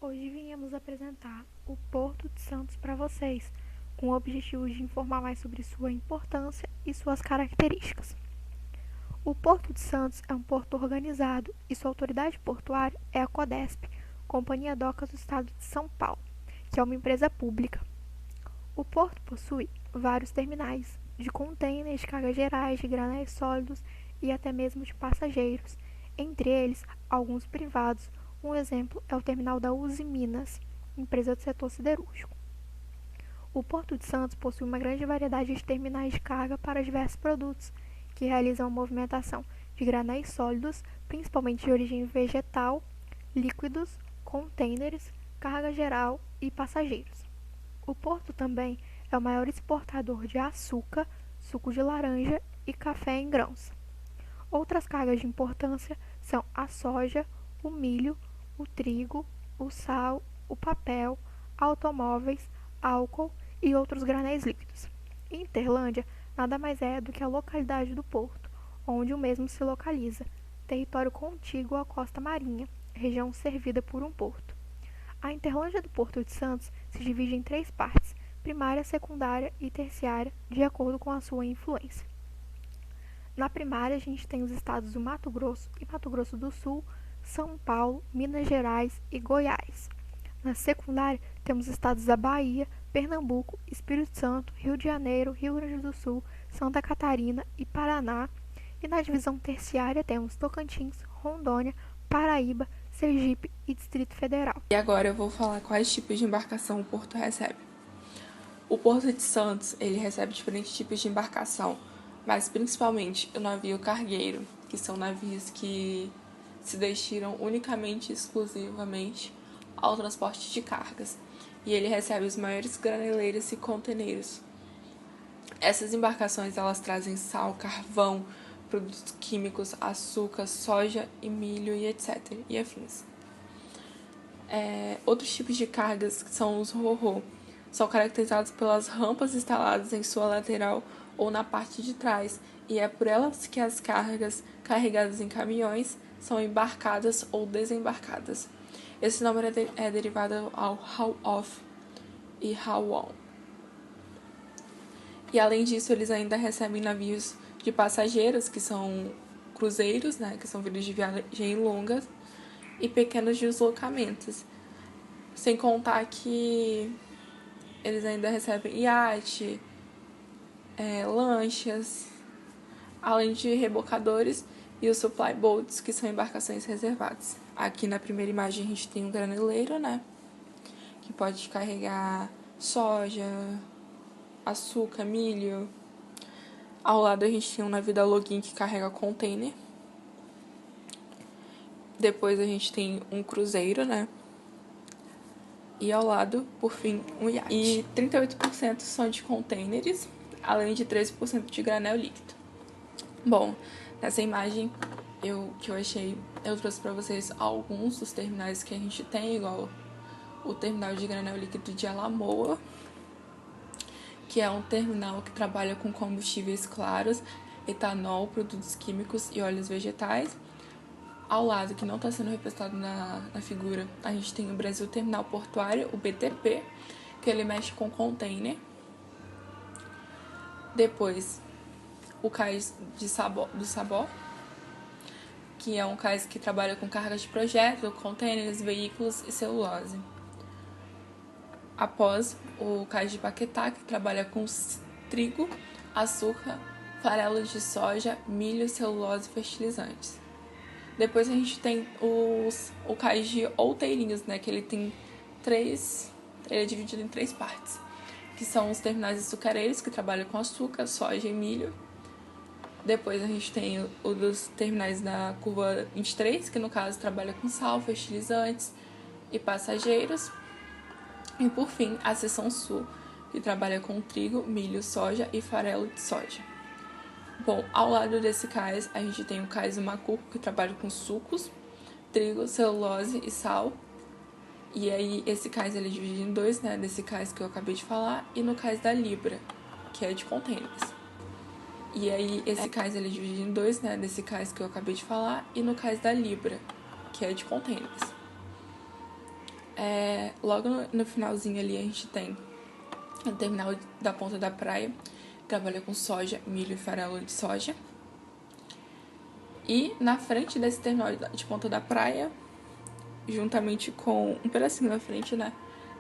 Hoje viemos apresentar o Porto de Santos para vocês, com o objetivo de informar mais sobre sua importância e suas características. O Porto de Santos é um porto organizado e sua autoridade portuária é a Codesp, Companhia Docas do Estado de São Paulo, que é uma empresa pública. O porto possui vários terminais de contêineres de cargas gerais, de granéis sólidos e até mesmo de passageiros, entre eles alguns privados. Um exemplo é o terminal da Uzi Minas, empresa do setor siderúrgico. O Porto de Santos possui uma grande variedade de terminais de carga para diversos produtos, que realizam a movimentação de granéis sólidos, principalmente de origem vegetal, líquidos, contêineres, carga geral e passageiros. O porto também é o maior exportador de açúcar, suco de laranja e café em grãos. Outras cargas de importância são a soja, o milho, o trigo, o sal, o papel, automóveis, álcool e outros granéis líquidos. Interlândia nada mais é do que a localidade do porto, onde o mesmo se localiza, território contíguo à costa marinha, região servida por um porto. A Interlândia do Porto de Santos se divide em 3 partes, primária, secundária e terciária, de acordo com a sua influência. Na primária, a gente tem os estados do Mato Grosso e Mato Grosso do Sul, São Paulo, Minas Gerais e Goiás. Na secundária, temos os estados da Bahia, Pernambuco, Espírito Santo, Rio de Janeiro, Rio Grande do Sul, Santa Catarina e Paraná. E na divisão terciária, temos Tocantins, Rondônia, Paraíba, Sergipe e Distrito Federal. E agora eu vou falar quais tipos de embarcação o porto recebe. O Porto de Santos, ele recebe diferentes tipos de embarcação, mas principalmente o navio cargueiro, que são navios que se destinam unicamente e exclusivamente ao transporte de cargas. E ele recebe os maiores graneleiros e conteneiros. Essas embarcações, elas trazem sal, carvão, produtos químicos, açúcar, soja e milho e etc. e afins. Outros tipos de cargas são os ro-ro. São caracterizados pelas rampas instaladas em sua lateral ou na parte de trás, e é por elas que as cargas carregadas em caminhões são embarcadas ou desembarcadas. Esse nome é derivado ao haul-off e haul-on. E além disso, eles ainda recebem navios de passageiros, que são cruzeiros, né, que são vias de viagem longas, e pequenos deslocamentos. Sem contar que eles ainda recebem iate, lanchas, além de rebocadores e os supply boats, que são embarcações reservadas. Aqui na primeira imagem a gente tem um graneleiro, né, que pode carregar soja, açúcar, milho. Ao lado a gente tem um navio da Login que carrega container. Depois a gente tem um cruzeiro, né, e ao lado, por fim, um iate. E 38% são de containers, além de 13% de granel líquido. Bom, nessa imagem eu trouxe para vocês alguns dos terminais que a gente tem, igual o terminal de granel líquido de Alamoa, que é um terminal que trabalha com combustíveis claros, etanol, produtos químicos e óleos vegetais. Ao lado, que não está sendo representado na figura, a gente tem o Brasil Terminal Portuário, o BTP, que ele mexe com container. Depois, o cais do Sabó, que é um cais que trabalha com cargas de projeto, containers, veículos e celulose. Após, o cais de Paquetá, que trabalha com trigo, açúcar, farelo de soja, milho, celulose e fertilizantes. Depois a gente tem o cais de Outeirinhos, né, que ele é dividido em 3 partes, que são os terminais açucareiros, que trabalham com açúcar, soja e milho. Depois a gente tem o dos terminais da curva 23, que no caso trabalha com sal, fertilizantes e passageiros. E por fim, a seção sul, que trabalha com trigo, milho, soja e farelo de soja. Bom, ao lado desse cais, a gente tem o cais do Macuco, que trabalha com sucos, trigo, celulose e sal. E aí, esse cais ele é dividido em 2, né, desse cais que eu acabei de falar, e no cais da Libra, que é de containers. E aí, esse cais ele é dividido em 2, né, desse cais que eu acabei de falar, e no cais da Libra, que é de containers. Logo no finalzinho ali a gente tem o terminal da Ponta da Praia, que trabalha com soja, milho e farelo de soja. E na frente desse terminal de Ponta da Praia, juntamente com um pedacinho na frente, né?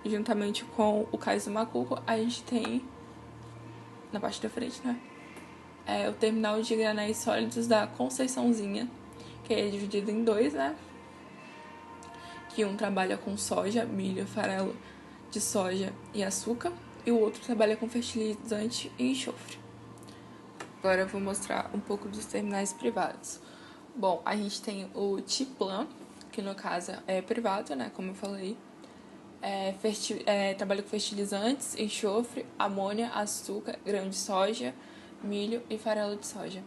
Juntamente com o Cais do Macuco, a gente tem na parte da frente, né? O terminal de granéis sólidos da Conceiçãozinha, que é dividido em dois, né? Que um trabalha com soja, milho, farelo de soja e açúcar, e o outro trabalha com fertilizante e enxofre. Agora eu vou mostrar um pouco dos terminais privados. Bom, a gente tem o Tiplan, que no caso é privado, né, como eu falei. Trabalha com fertilizantes, enxofre, amônia, açúcar, grão de soja, milho e farelo de soja.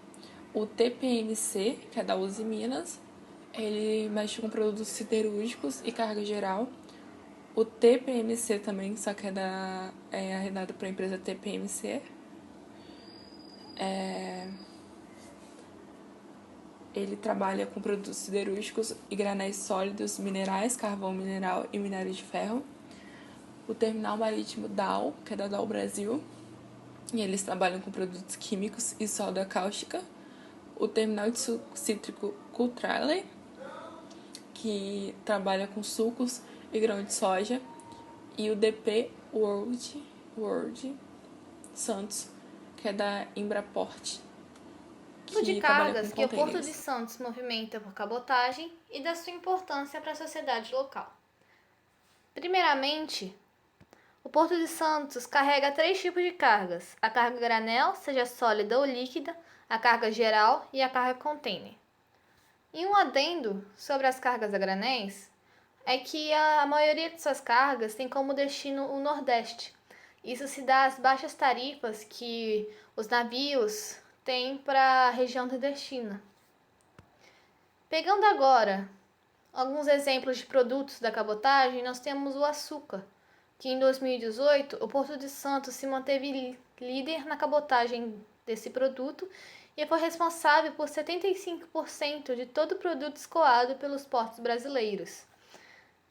O TPMC, que é da Uzi Minas, ele mexe com produtos siderúrgicos e carga geral. O TPMC também, só que é arrendado para a empresa TPMC. Ele trabalha com produtos siderúrgicos e granéis sólidos, minerais, carvão mineral e minério de ferro. O terminal marítimo Dow, que é da Dow Brasil, e eles trabalham com produtos químicos e soda cáustica. O terminal de suco cítrico Cultrale, que trabalha com sucos e grão de soja. E o DP World Santos, que é da Embraport, Tipo de que trabalha cargas com que o Porto de contêineres. Santos movimenta por cabotagem e da sua importância para a sociedade local. Primeiramente, o Porto de Santos carrega 3 tipos de cargas: a carga granel, seja sólida ou líquida, a carga geral e a carga container. E um adendo sobre as cargas a granéis é que a maioria de suas cargas tem como destino o Nordeste. Isso se dá às baixas tarifas que os navios têm para a região nordestina. Pegando agora alguns exemplos de produtos da cabotagem, nós temos o açúcar, que em 2018 o Porto de Santos se manteve líder na cabotagem desse produto e foi responsável por 75% de todo o produto escoado pelos portos brasileiros.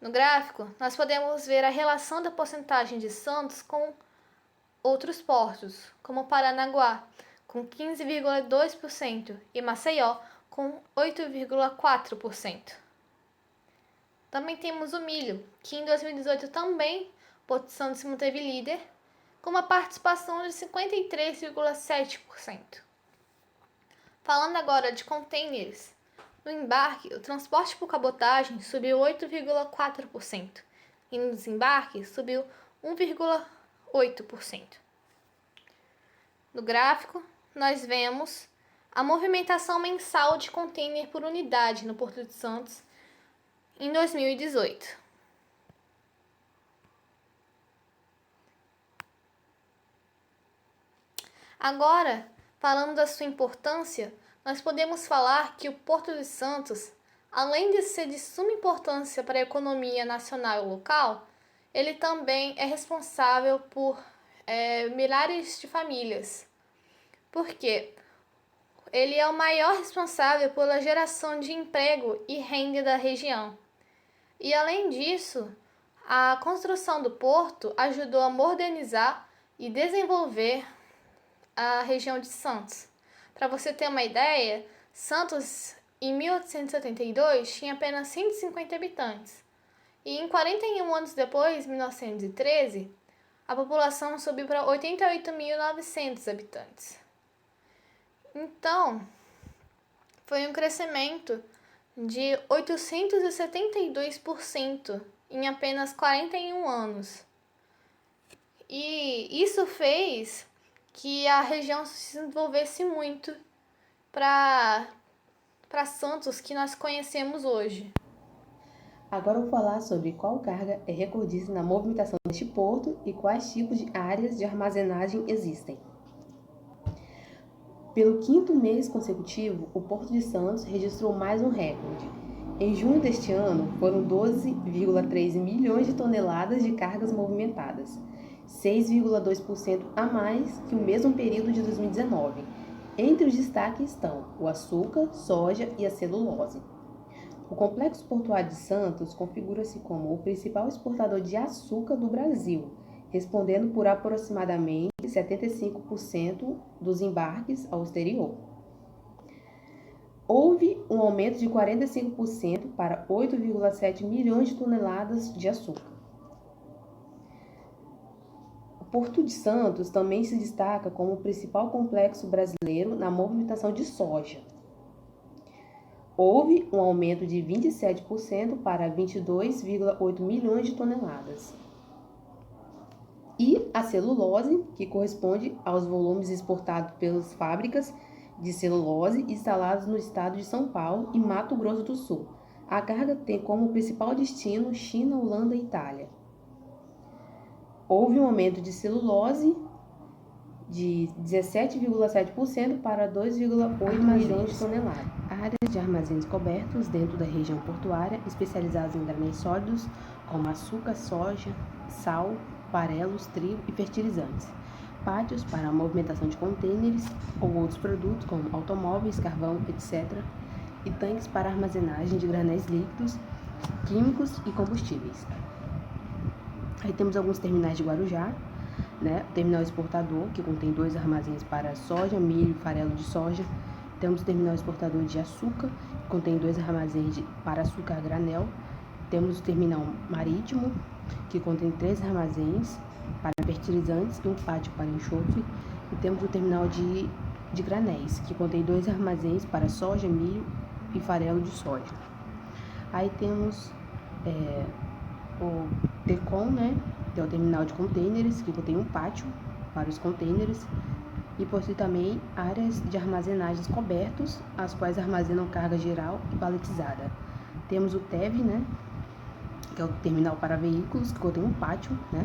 No gráfico, nós podemos ver a relação da porcentagem de Santos com outros portos, como Paranaguá, com 15,2% e Maceió, com 8,4%. Também temos o milho, que em 2018 também Porto Santo se manteve líder, com uma participação de 53,7%. Falando agora de containers, no embarque, o transporte por cabotagem subiu 8,4% e no desembarque subiu 1,8%. No gráfico, nós vemos a movimentação mensal de container por unidade no Porto de Santos em 2018. Agora, falando da sua importância, nós podemos falar que o Porto de Santos, além de ser de suma importância para a economia nacional e local, ele também é responsável por milhares de famílias. Por quê? Ele é o maior responsável pela geração de emprego e renda da região. E além disso, a construção do porto ajudou a modernizar e desenvolver a região de Santos. Para você ter uma ideia, Santos em 1872 tinha apenas 150 habitantes. E em 41 anos depois, 1913, a população subiu para 88.900 habitantes. Então, foi um crescimento de 872% em apenas 41 anos. E isso fez que a região se desenvolvesse muito para Santos que nós conhecemos hoje. Agora eu vou falar sobre qual carga é recordista na movimentação deste porto e quais tipos de áreas de armazenagem existem. Pelo 5º mês consecutivo, o Porto de Santos registrou mais um recorde. Em junho deste ano, foram 12,3 milhões de toneladas de cargas movimentadas, 6,2% a mais que o mesmo período de 2019. Entre os destaques estão o açúcar, soja e a celulose. O Complexo Portuário de Santos configura-se como o principal exportador de açúcar do Brasil, respondendo por aproximadamente 75% dos embarques ao exterior. Houve um aumento de 45% para 8,7 milhões de toneladas de açúcar. O Porto de Santos também se destaca como o principal complexo brasileiro na movimentação de soja. Houve um aumento de 27% para 22,8 milhões de toneladas. E a celulose, que corresponde aos volumes exportados pelas fábricas de celulose instaladas no estado de São Paulo e Mato Grosso do Sul. A carga tem como principal destino China, Holanda e Itália. Houve um aumento de celulose de 17,7% para 2,8 milhões de toneladas. Áreas de armazéns cobertos dentro da região portuária, especializadas em granéis sólidos, como açúcar, soja, sal, farelos, trigo e fertilizantes. Pátios para a movimentação de contêineres ou outros produtos, como automóveis, carvão, etc. E tanques para armazenagem de granéis líquidos, químicos e combustíveis. Aí temos alguns terminais de Guarujá, né? O terminal exportador, que contém 2 armazéns para soja, milho e farelo de soja. Temos o terminal exportador de açúcar, que contém 2 armazéns para açúcar a granel. Temos o terminal marítimo, que contém 3 armazéns para fertilizantes e um pátio para enxofre. E temos o terminal de granéis, que contém 2 armazéns para soja, milho e farelo de soja. Aí temos o TECOM, né, que é o terminal de contêineres, que contém um pátio para os contêineres, e possui também áreas de armazenagens cobertos, as quais armazenam carga geral e paletizada. Temos o TEV, né, que é o terminal para veículos, que contém um pátio, né,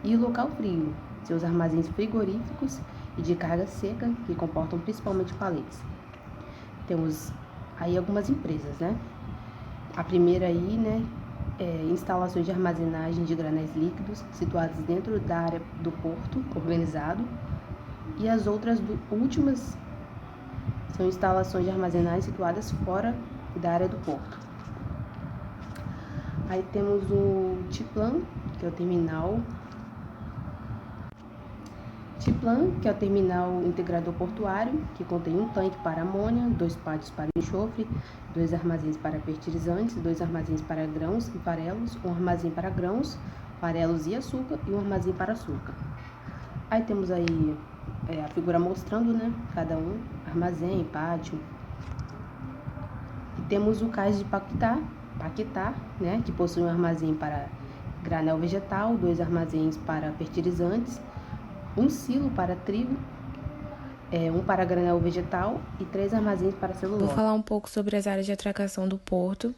e o local frio, seus armazéns frigoríficos e de carga seca, que comportam principalmente paletes. Temos aí algumas empresas, né, a primeira aí, né, instalações de armazenagem de granéis líquidos situadas dentro da área do porto organizado, e as outras últimas são instalações de armazenagem situadas fora da área do porto. Aí temos o TIPLAN, que é o terminal integrador portuário, que contém um tanque para amônia, 2 pátios para enxofre, 2 armazéns para fertilizantes, 2 armazéns para grãos e farelos, um armazém para grãos, farelos e açúcar e um armazém para açúcar. Aí temos aí a figura mostrando, né, cada um, armazém, pátio. E temos o cais de Paquetá, né, que possui um armazém para granel vegetal, 2 armazéns para fertilizantes, um silo para trigo, um para granel vegetal e 3 armazéns para celulose. Vou falar um pouco sobre as áreas de atracação do porto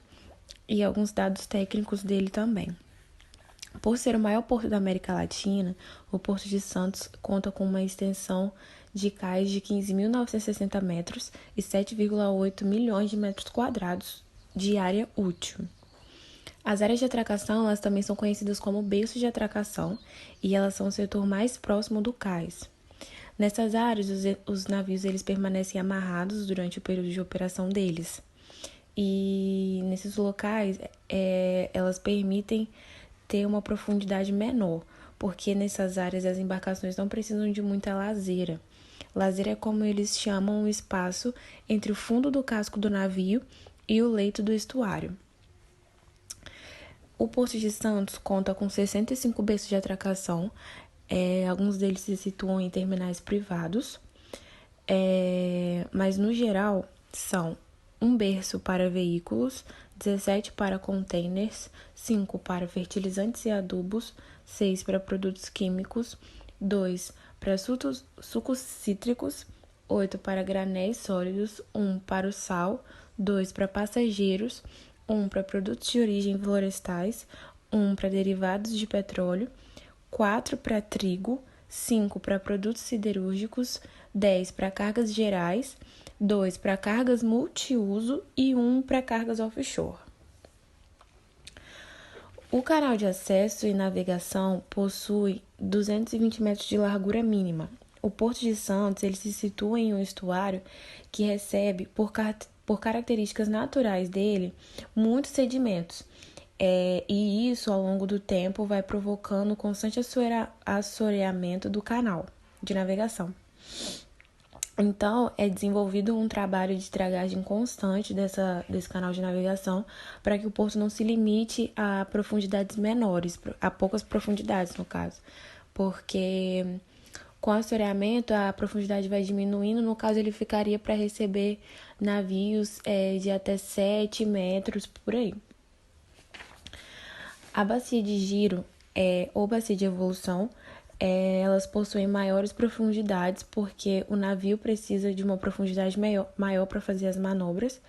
e alguns dados técnicos dele também. Por ser o maior porto da América Latina, o Porto de Santos conta com uma extensão de cais de 15.960 metros e 7,8 milhões de metros quadrados de área útil. As áreas de atracação, elas também são conhecidas como berços de atracação e elas são o setor mais próximo do cais. Nessas áreas, os navios eles permanecem amarrados durante o período de operação deles. E nesses locais, elas permitem ter uma profundidade menor, porque nessas áreas as embarcações não precisam de muita lazeira. Lazeira é como eles chamam o espaço entre o fundo do casco do navio e o leito do estuário. O Porto de Santos conta com 65 berços de atracação, alguns deles se situam em terminais privados, mas no geral são um berço para veículos, 17 para containers, 5 para fertilizantes e adubos, 6 para produtos químicos, 2 para sucos cítricos, 8 para granéis sólidos, 1 para o sal, 2 para passageiros, 1 para produtos de origem florestais, 1 para derivados de petróleo, 4 para trigo, 5 para produtos siderúrgicos, 10 para cargas gerais, 2 para cargas multiuso e 1 para cargas offshore. O canal de acesso e navegação possui 220 metros de largura mínima. O Porto de Santos ele se situa em um estuário que recebe, por por características naturais dele, muitos sedimentos. E isso, ao longo do tempo, vai provocando constante assoreamento do canal de navegação. Então, é desenvolvido um trabalho de dragagem constante desse canal de navegação para que o porto não se limite a profundidades menores, a poucas profundidades, no caso. Porque com o assoreamento, a profundidade vai diminuindo. No caso, ele ficaria para receber navios de até 7 metros, por aí. A bacia de giro ou bacia de evolução, elas possuem maiores profundidades porque o navio precisa de uma profundidade maior para fazer as manobras,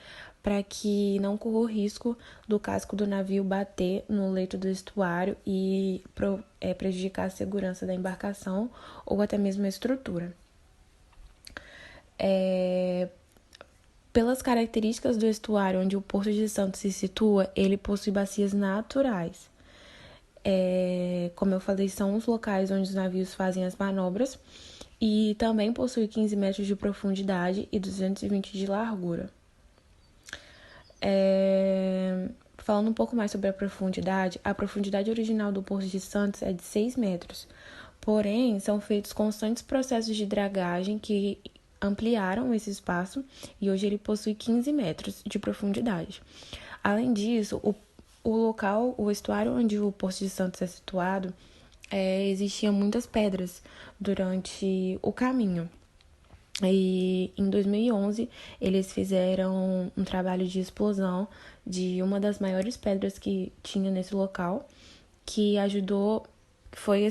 para que não corra o risco do casco do navio bater no leito do estuário e prejudicar a segurança da embarcação ou até mesmo a estrutura. Pelas características do estuário onde o Porto de Santos se situa, ele possui bacias naturais. Como eu falei, são os locais onde os navios fazem as manobras e também possui 15 metros de profundidade e 220 de largura. Falando um pouco mais sobre a profundidade original do Porto de Santos é de 6 metros, porém são feitos constantes processos de dragagem que ampliaram esse espaço e hoje ele possui 15 metros de profundidade. Além disso, o estuário onde o Porto de Santos é situado, existiam muitas pedras durante o caminho. E em 2011, eles fizeram um trabalho de explosão de uma das maiores pedras que tinha nesse local, que foi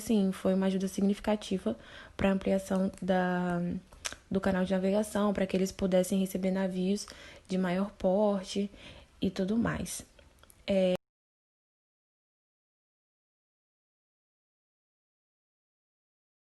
uma ajuda significativa para a ampliação do canal de navegação, para que eles pudessem receber navios de maior porte e tudo mais.